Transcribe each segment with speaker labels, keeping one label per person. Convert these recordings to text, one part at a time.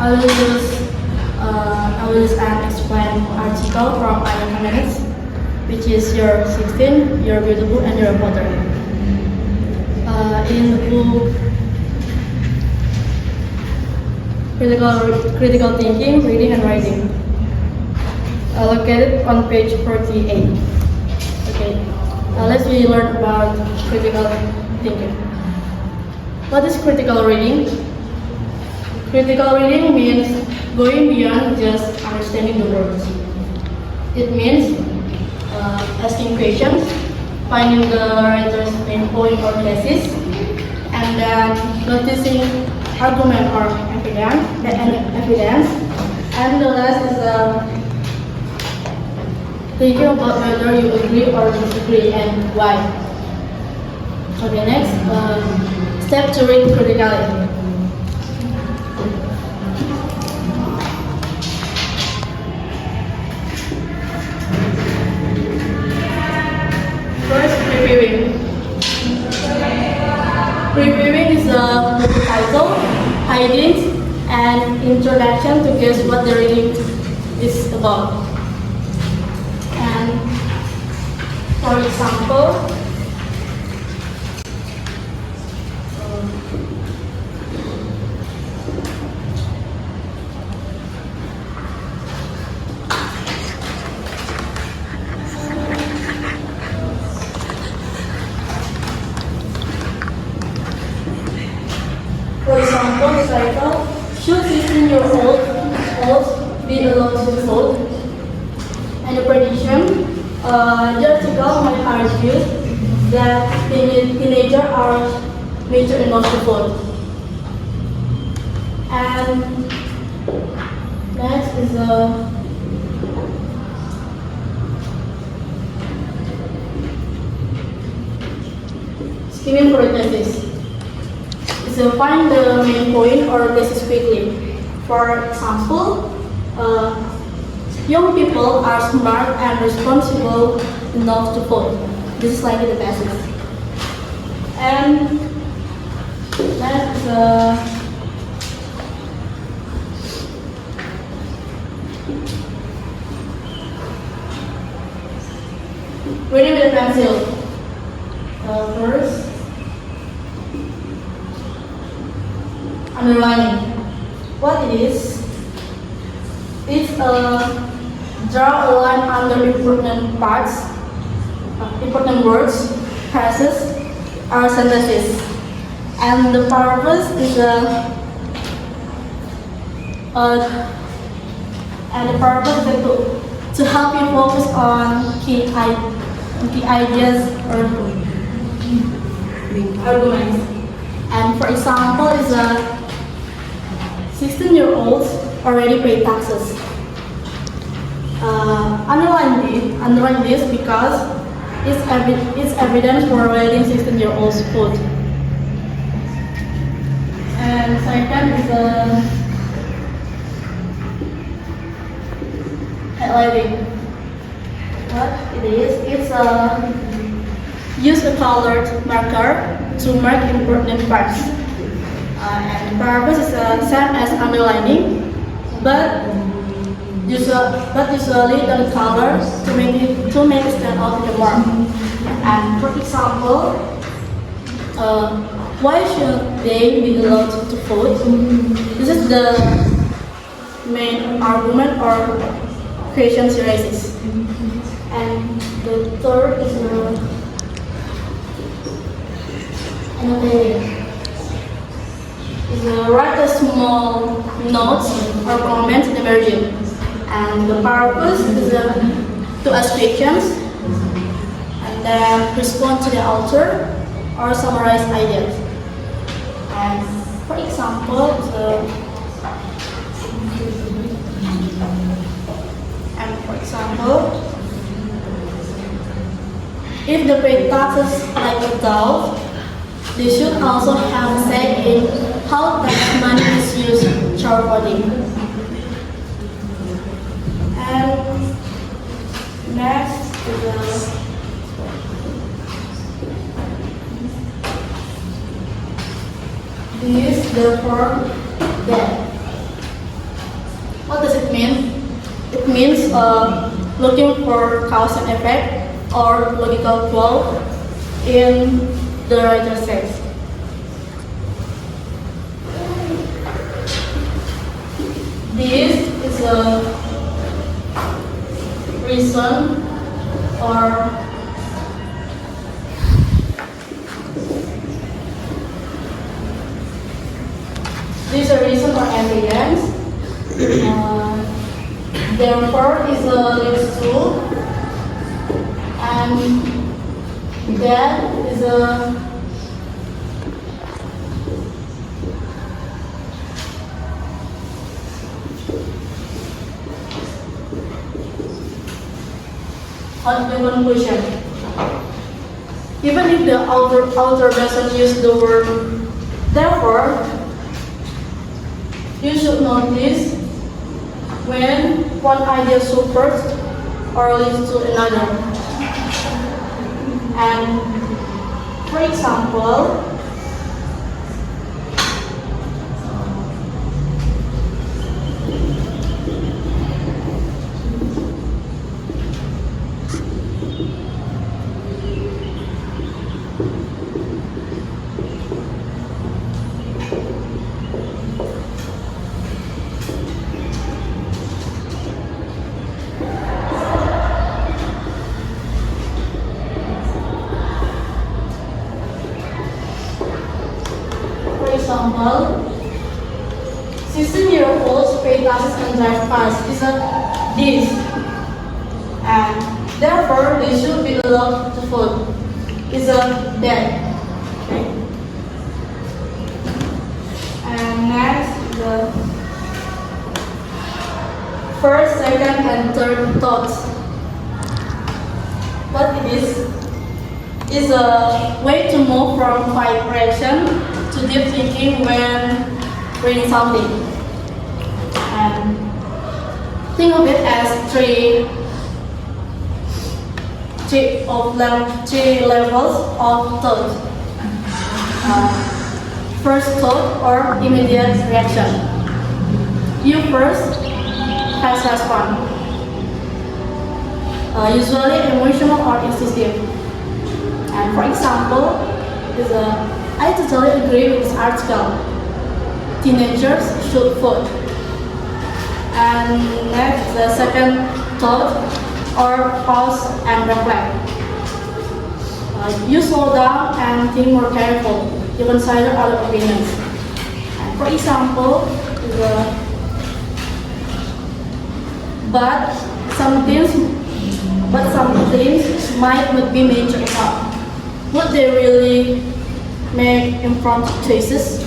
Speaker 1: I will just explain article from Iconics, which is you're 16, you're beautiful, and you're a mother. In the book Critical Thinking, Reading and Writing, located on page 48. Okay, let's learn about critical thinking. What is critical reading? Critical reading means going beyond just understanding the words. It means asking questions, finding the writer's main point or thesis, and then noticing argument or evidence. And the last is thinking about whether you agree or disagree and why. Okay, next, step to read critically. First, reviewing. Reviewing is the title, hiding, and introduction to guess what the reading is about. And for example, the title, should 16-year-olds be allowed to vote? And the prediction, the article might argue that teenagers are mature enough to vote. And next is skimming for a thesis. So find the main point or thesis quickly. For example, young people are smart and responsible enough to vote. This is like the thesis. And that's reading with a pencil. First, underlining. What it is? It's draw a line under important parts, important words, phrases, or sentences. And the purpose is to help you focus on key ideas or arguments. And for example, is 16-year-olds already pay taxes. Underline this because it's evidence for letting 16-year-olds vote. And second is highlighting. What it is? It's use a colored marker to mark important parts. And the purpose is the same as underlining, but usually the color to make it stand out the mark. And for example, why should they be allowed to vote? This is the main argument or question she raises. And the third is annotating. Write a small notes or comments in the margin. And the purpose is to ask questions and then respond to the author or summarize ideas. And for example, if the pay taxes like adults, they should also have a say in how tax money is used for voting. And next is this the form that means looking for cause and effect or logical flow in the writer sense. This is a reason or this is a reason or evidence. Therefore, is a leads to, and that is a conclusion. Even if the author doesn't use the word therefore, you should notice when one idea supports or leads to another. And for example, example, 16-year-olds pay taxes and drive cars is a this, and therefore they should be allowed to vote is a that. Okay. And next, the first, second, and third thoughts. What it is a way to move from vibration to deep thinking when reading something. And think of it as three levels of thought. First thought or immediate reaction. You first has respond. Usually emotional or instinctive. And for example, I totally agree with this article. Teenagers should vote. And next, the second thought or pause and reflect. You slow down and think more careful. You consider other opinions. And for example, but some things might not be major enough. Would they really make informed choices?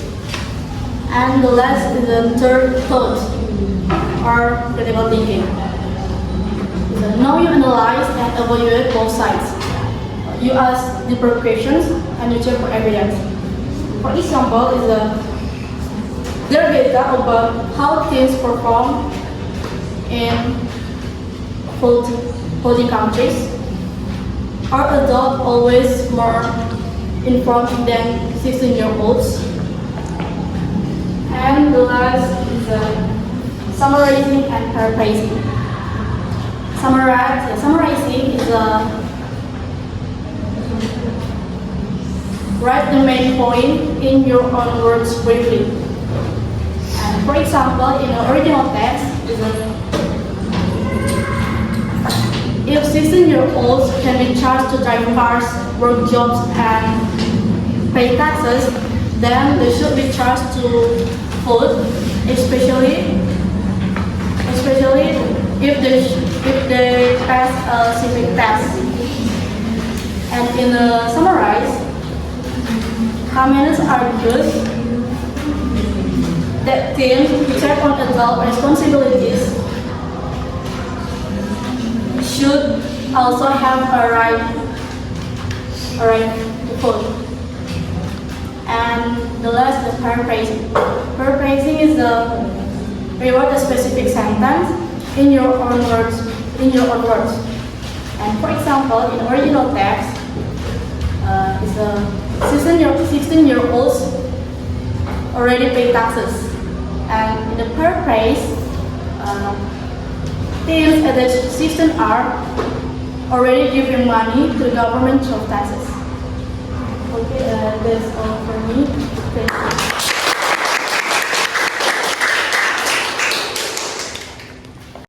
Speaker 1: And the last is the third thought or critical thinking. Now you analyze and evaluate both sides. You ask deeper questions and you check for evidence. For example, there are data about how teens perform in voting countries. Are adults always more informed than 16-year-olds? And the last is summarizing and paraphrasing. Summarizing is write the main point in your own words briefly. And for example, in the original text, if 16-year-olds can be charged to drive cars, work jobs, and pay taxes, then they should be charged to vote, especially if they pass a civic test. And in the summarize, comments argues that teens who take on adult responsibilities should also have a right to vote. And the last is paraphrasing. Paraphrasing is the reword a specific sentence in your own words. And for example, in the original text, is a 16-year-olds already pay taxes. And in the paraphrase, Teens at age 16 are already giving money to the government through taxes. Okay, that's all for me. Thank you.